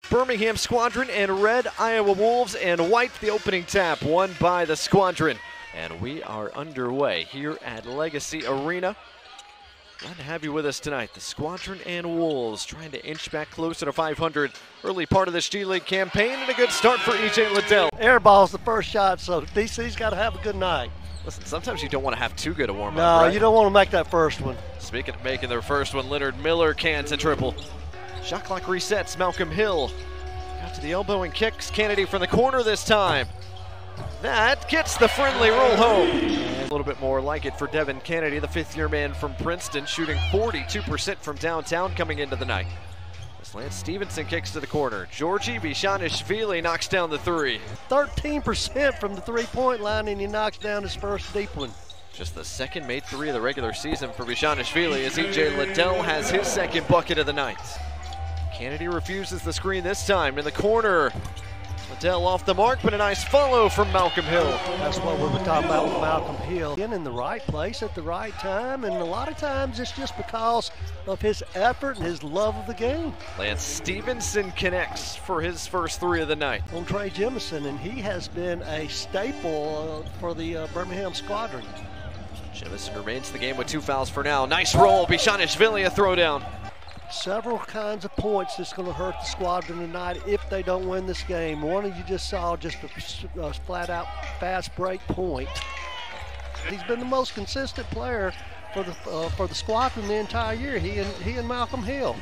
Birmingham Squadron and red, Iowa Wolves and white, the opening tap won by the Squadron. And we are underway here at Legacy Arena. Glad to have you with us tonight. The Squadron and Wolves trying to inch back closer to 500. Early part of this G League campaign and a good start for EJ Liddell. Air ball's the first shot, so DC's got to have a good night. Listen, sometimes you don't want to have too good a warm-up. No, right? You don't want to make that first one. Speaking of making their first one, Leonard Miller cans a triple. Shot clock resets, Malcom Hill got to the elbow and kicks Kennedy from the corner this time. That gets the friendly roll home. A little bit more like it for Devin Kennedy, the fifth-year man from Princeton, shooting 42% from downtown coming into the night. As Lance Stephenson kicks to the corner, Georgi Bishanishvili knocks down the three. 13% from the three-point line, and he knocks down his first deep one. Just the second made three of the regular season for Bishanishvili as EJ Liddell has his second bucket of the night. Kennedy refuses the screen this time in the corner. Liddell off the mark, but a nice follow from Malcom Hill. That's what we were talking about with Malcom Hill. In the right place at the right time, and a lot of times it's just because of his effort and his love of the game. Lance Stephenson connects for his first three of the night. On Tyrese Martin, and he has been a staple for the Birmingham Squadron. Jemison remains the game with 2 fouls for now. Nice roll, Bishanishvili a throwdown. Several kinds of points that's going to hurt the Squadron tonight if they don't win this game. One of you just saw just a flat-out fast break point. He's been the most consistent player for the Squadron the entire year. He and Malcom Hill.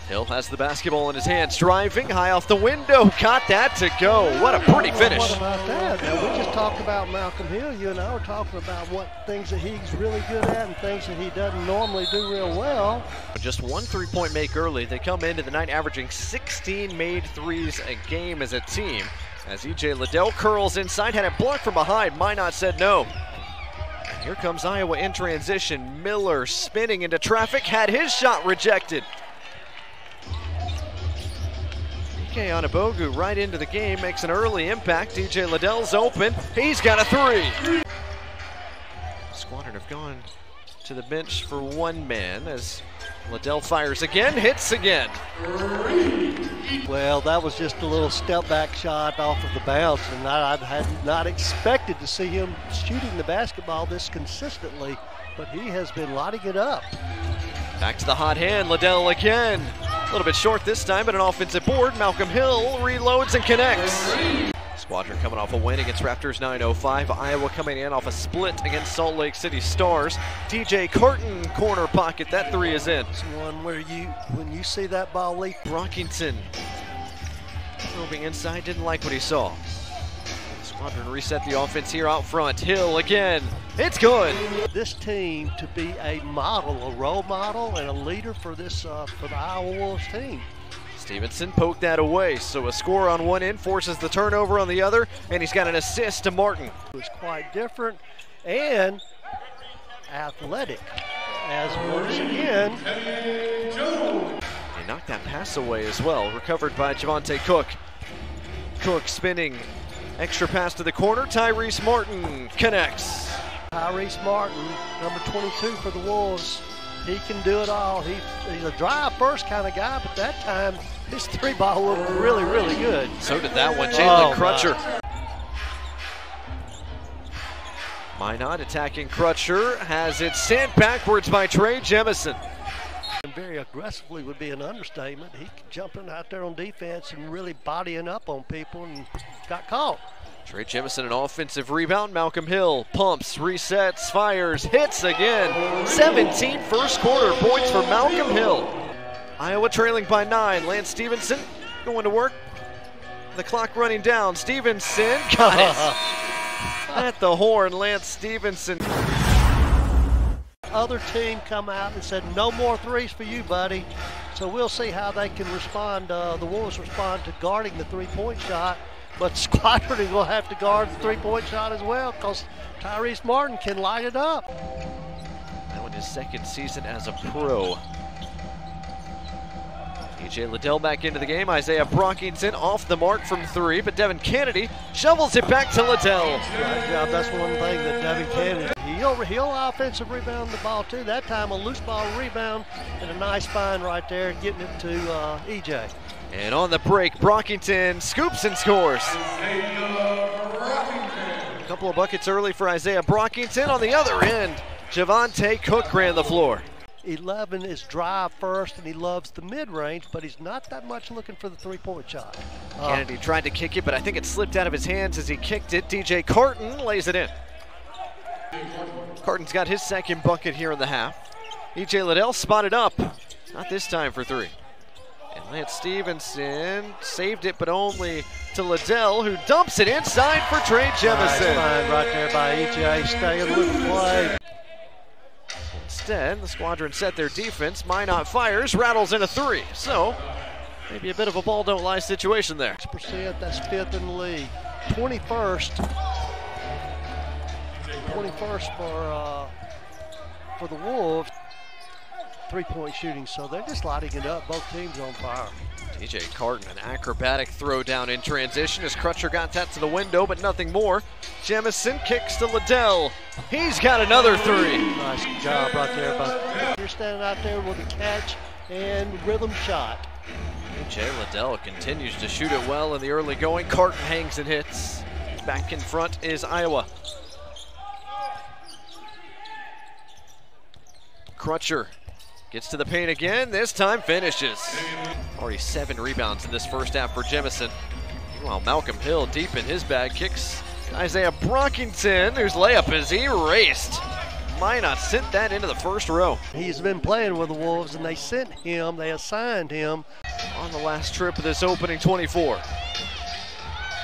Hill has the basketball in his hands, driving high off the window, got that to go. What a pretty finish. What about that? Now, we just talked about Malcom Hill. You and I were talking about what things that he's really good at and things that he doesn't normally do real well. Just one three-point make early. They come into the night averaging 16 made threes a game as a team. As EJ Liddell curls inside, had it blocked from behind. Minott said no. And here comes Iowa in transition. Miller spinning into traffic, had his shot rejected. Anabogu right into the game, makes an early impact. EJ Liddell's open, he's got a three. Squadron have gone to the bench for one man as Liddell fires again, hits again. Well, that was just a little step back shot off of the bounce, and I had not expected to see him shooting the basketball this consistently, but he has been lighting it up. Back to the hot hand, Liddell again. A little bit short this time, but an offensive board. Malcom Hill reloads and connects. Squadron coming off a win against Raptors 905. Iowa coming in off a split against Salt Lake City Stars. DJ Carton corner pocket, that three is in. It's one where when you see that ball leap. Brockington moving inside, didn't like what he saw. Squadron reset the offense here out front. Hill again, it's good. This team to be a model, a role model, and a leader for this for the Iowa Wolves team. Stephenson poked that away, so a score on one end forces the turnover on the other, and he's got an assist to Martin. It was quite different and athletic, as once again. He knocked that pass away as well, recovered by Javante Cook. Cook spinning. Extra pass to the corner, Tyrese Martin connects. Tyrese Martin, number 22 for the Wolves. He can do it all. He's a drive first kind of guy, but that time his three ball looked really, really good. So did that one, Jalen Crutcher. Minott attacking Crutcher, has it sent backwards by Tyrese Martin. And very aggressively would be an understatement. He jumping out there on defense and really bodying up on people and got caught. Tyrese Martin an offensive rebound. Malcom Hill pumps, resets, fires, hits again. 17 first quarter points for Malcom Hill. Iowa trailing by 9. Lance Stephenson going to work. The clock running down. Stephenson got it. At the horn, Lance Stephenson. Other team come out and said, no more threes for you, buddy. So we'll see how they can respond. The Wolves respond to guarding the three-point shot, but Squadron is going to have to guard the three-point shot as well because Tyrese Martin can light it up. Now in his second season as a pro. EJ Liddell back into the game. Isaiah Brockington off the mark from three, but Devin Kennedy shovels it back to Liddell. Yeah, that's one thing that Devin Kennedy, he he'll offensive rebound the ball too. That time a loose ball rebound and a nice find right there, getting it to EJ. And on the break, Brockington scoops and scores. A couple of buckets early for Isaiah Brockington. On the other end, Javante Cook ran the floor. 11 is drive first, and he loves the mid-range, but he's not that much looking for the three-point shot. Kennedy tried to kick it, but I think it slipped out of his hands as he kicked it. DJ Carton lays it in. Carton's got his second bucket here in the half. EJ Liddell spotted up, not this time for three. And Lance Stephenson saved it, but only to Liddell, who dumps it inside for Trey Jemison. Nice find right there by EJ, staying with the play. Instead, the Squadron set their defense. Minott fires, rattles in a three. So, maybe a bit of a ball don't lie situation there. 6%, that's 5th in the league. 21st for the Wolves. Three-point shooting, so they're just lighting it up. Both teams on fire. DJ Carton, an acrobatic throw down in transition as Crutcher got that to the window, but nothing more. Jemison kicks to Liddell. He's got another three. Nice job right there. You're standing out there with a catch and rhythm shot. DJ Liddell continues to shoot it well in the early going. Carton hangs and hits. Back in front is Iowa. Crutcher gets to the paint again, this time finishes. Already 7 rebounds in this first half for Jemison. Meanwhile, Malcom Hill deep in his bag kicks Isaiah Brockington, whose layup is erased. Minott sent that into the first row. He's been playing with the Wolves, and they assigned him. On the last trip of this opening 24.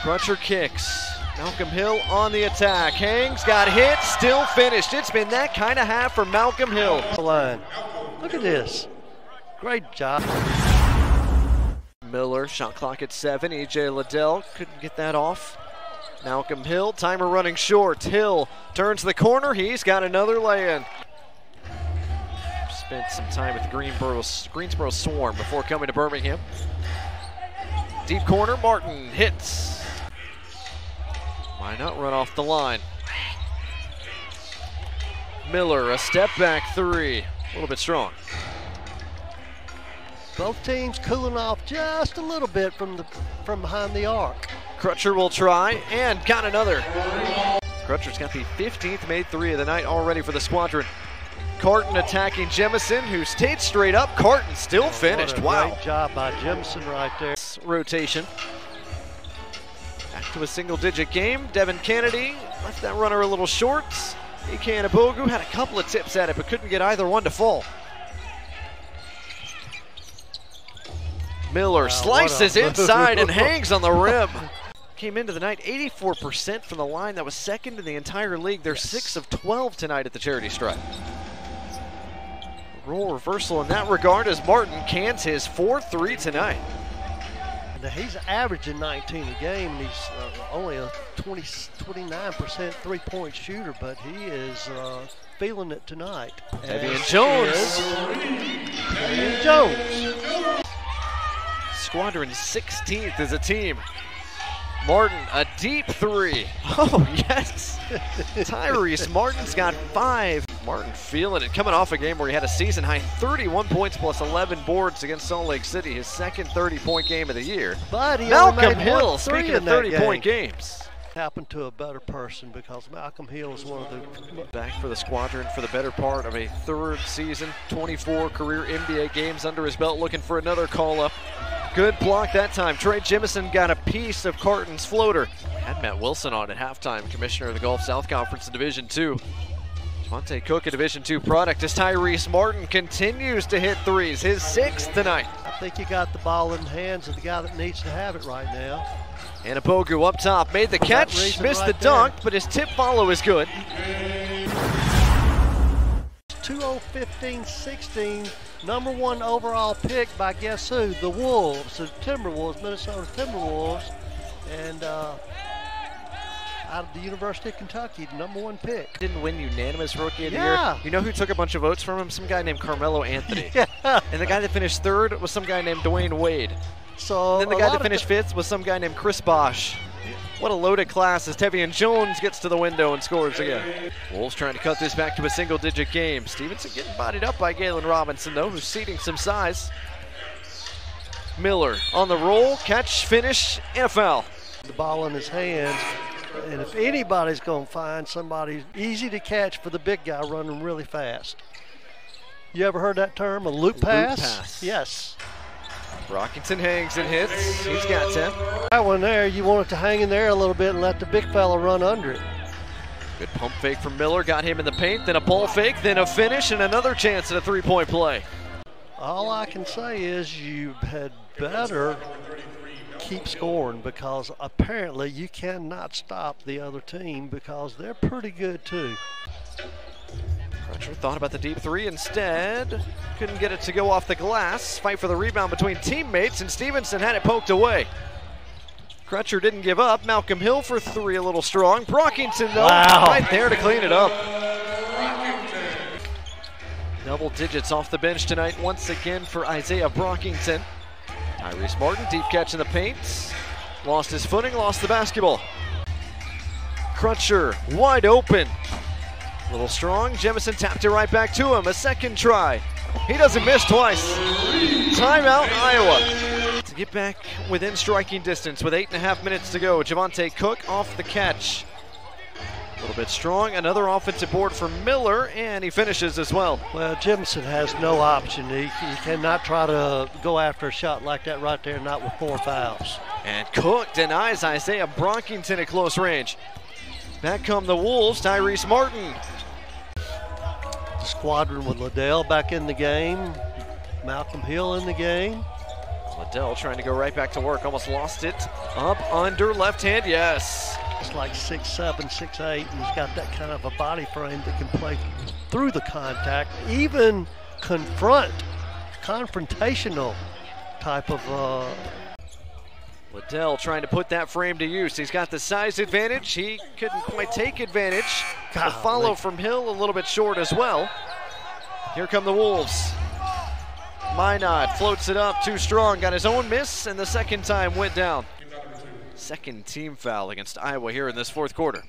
Crutcher kicks. Malcom Hill on the attack. Hangs, got hit, still finished. It's been that kind of half for Malcom Hill. Line. Look at this. Great job. Miller, shot clock at 7. EJ Liddell couldn't get that off. Malcom Hill, timer running short. Hill turns the corner. He's got another lay-in. Spent some time with the Greensboro Swarm before coming to Birmingham. Deep corner, Martin hits. Why not run off the line? Miller, a step back three. A little bit strong. Both teams cooling off just a little bit from behind the arc. Crutcher will try and got another. Crutcher's got the 15th made three of the night already for the Squadron. Carton attacking Jemison, who stayed straight up. Carton still finished. Wow. Great job by Jemison right there. Rotation. Back to a single-digit game. Devin Kennedy left that runner a little short. Ike Anabogu had a couple of tips at it, but couldn't get either one to fall. Miller slices inside and hangs on the rim. Came into the night 84% from the line. That was second in the entire league. They're 6 of 12 tonight at the charity stripe. Role reversal in that regard as Martin cans his 4-3 tonight. He's averaging 19 a game, and he's only a 29% three-point shooter, but he is feeling it tonight. Devian Jones. Devian Jones. Squadron 16th as a team. Martin, a deep three. Oh, yes. Tyrese Martin's got 5. Martin feeling it, coming off a game where he had a season-high 31 points plus 11 boards against Salt Lake City, his second 30-point game of the year. But he Malcom Hill, speaking of 30-point games. Happened to a better person because Malcom Hill is one of the... Back for the Squadron for the better part of a 3rd season, 24 career NBA games under his belt, looking for another call-up. Good block that time. Trey Jemison got a piece of Carton's floater. Had Matt Wilson on at halftime, commissioner of the Gulf South Conference in Division II. Javante Cook, a Division II product, as Tyrese Martin continues to hit threes, his 6th tonight. I think you got the ball in the hands of the guy that needs to have it right now. Anabogu up top, made the catch, missed the dunk, but his tip follow is good. 2015-16, #1 overall pick by guess who? The Wolves, the Timberwolves, Minnesota Timberwolves, and out of the University of Kentucky, the #1 pick. Didn't win unanimous Rookie of the Year. You know who took a bunch of votes from him? Some guy named Carmelo Anthony. Yeah. And the guy that finished 3rd was some guy named Dwayne Wade. So and then the guy that finished 5th was some guy named Chris Bosh. What a loaded class as Tevian Jones gets to the window and scores again. Wolves trying to cut this back to a single-digit game. Stephenson getting bodied up by Galen Robinson, though, who's ceding some size. Miller on the roll, catch, finish, and a foul. The ball in his hands, and if anybody's going to find somebody easy to catch for the big guy running really fast. You ever heard that term, a loop pass? Loop pass. Yes. Brockington hangs and hits. He's got 10. That one there, you want it to hang in there a little bit and let the big fella run under it. Good pump fake from Miller, got him in the paint, then a ball fake, then a finish, and another chance at a three-point play. All I can say is you had better keep scoring, because apparently you cannot stop the other team because they're pretty good too. Crutcher thought about the deep three instead. Couldn't get it to go off the glass. Fight for the rebound between teammates, and Stephenson had it poked away. Crutcher didn't give up. Malcom Hill for three, a little strong. Brockington, though, right there to clean it up. Double digits off the bench tonight once again for Isaiah Brockington. Tyrese Martin, deep catch in the paint. Lost his footing, lost the basketball. Crutcher, wide open. A little strong, Jemison tapped it right back to him. A second try. He doesn't miss twice. Timeout, Iowa. To get back within striking distance with 8.5 minutes to go, Javante Cook off the catch. A little bit strong, another offensive board for Miller, and he finishes as well. Well, Jemison has no option. He cannot try to go after a shot like that right there, not with 4 fouls. And Cook denies Isaiah Brockington at close range. Back come the Wolves, Tyrese Martin. The Squadron with Liddell back in the game. Malcom Hill in the game. Liddell trying to go right back to work, almost lost it. Up, under, left hand, yes. It's like 6'7", 6'8", and he's got that kind of a body frame that can play through the contact, even confrontational type of. Liddell trying to put that frame to use. He's got the size advantage. He couldn't quite take advantage. The follow from Hill a little bit short as well. Here come the Wolves. Minott floats it up, too strong. Got his own miss, and the second time went down. Second team foul against Iowa here in this fourth quarter.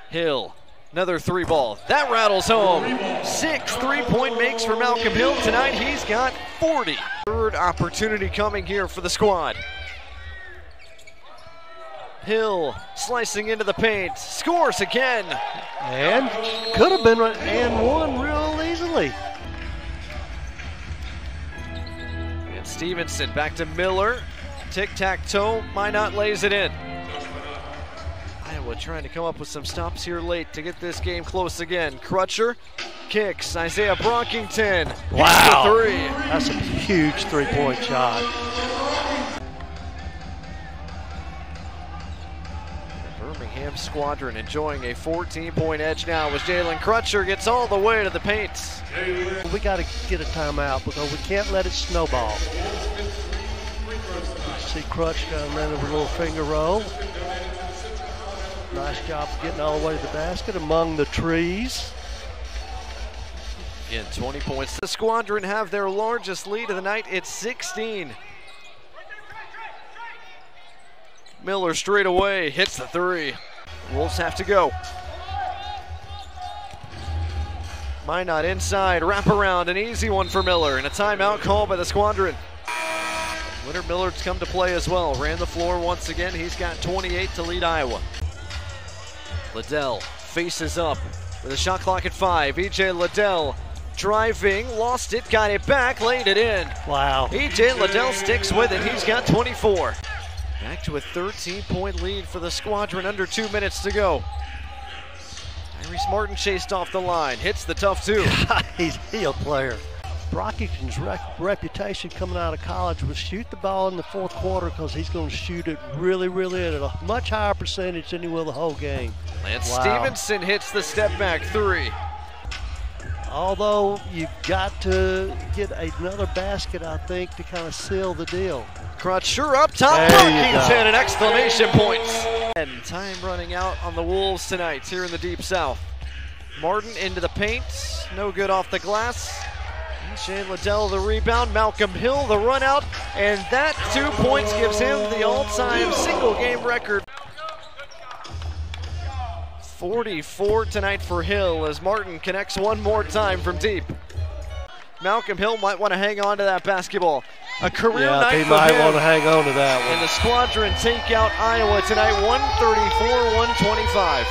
Hill, another three ball. That rattles home. 6 3-point makes for Malcom Hill. Tonight he's got 40. Third opportunity coming here for the squad. Hill slicing into the paint, scores again. And could have been and won real easily. And Stephenson back to Miller. Tic-tac-toe, Minott lays it in. Iowa trying to come up with some stops here late to get this game close again. Crutcher kicks, Isaiah Brockington. Wow, the three. That's a huge three-point shot. Birmingham Squadron enjoying a 14-point edge now as Jalen Crutcher gets all the way to the paint. We got to get a timeout because we can't let it snowball. See Crutch kind of ran over a little finger roll. Nice job of getting all the way to the basket among the trees. Again, 20 points. The Squadron have their largest lead of the night. It's 16. Miller straight away hits the three. Wolves have to go. Minott inside, wrap around, an easy one for Miller, and a timeout called by the Squadron. Leonard Millard's come to play as well. Ran the floor once again. He's got 28 to lead Iowa. Liddell faces up with a shot clock at 5. E.J. Liddell driving, lost it, got it back, laid it in. Wow. E.J. Liddell sticks with it. He's got 24. Back to a 13-point lead for the Squadron, under 2 minutes to go. Tyrese Martin chased off the line, hits the tough two. He's a heel player. Brockington's reputation coming out of college was shoot the ball in the fourth quarter because he's going to shoot it really, really at a much higher percentage than he will the whole game. Lance Stephenson hits the step back three. Although you've got to get another basket, I think, to kind of seal the deal. Crutcher up top, Brockington, an exclamation point. And time running out on the Wolves tonight here in the Deep South. Martin into the paint, no good off the glass. Shane Liddell the rebound, Malcom Hill the run out, and that 2 points gives him the all-time single game record. 44 tonight for Hill as Martin connects one more time from deep. Malcom Hill might want to hang on to that basketball. A career night for him. He might want to hang on to that one. And the Squadron take out Iowa tonight, 134-125.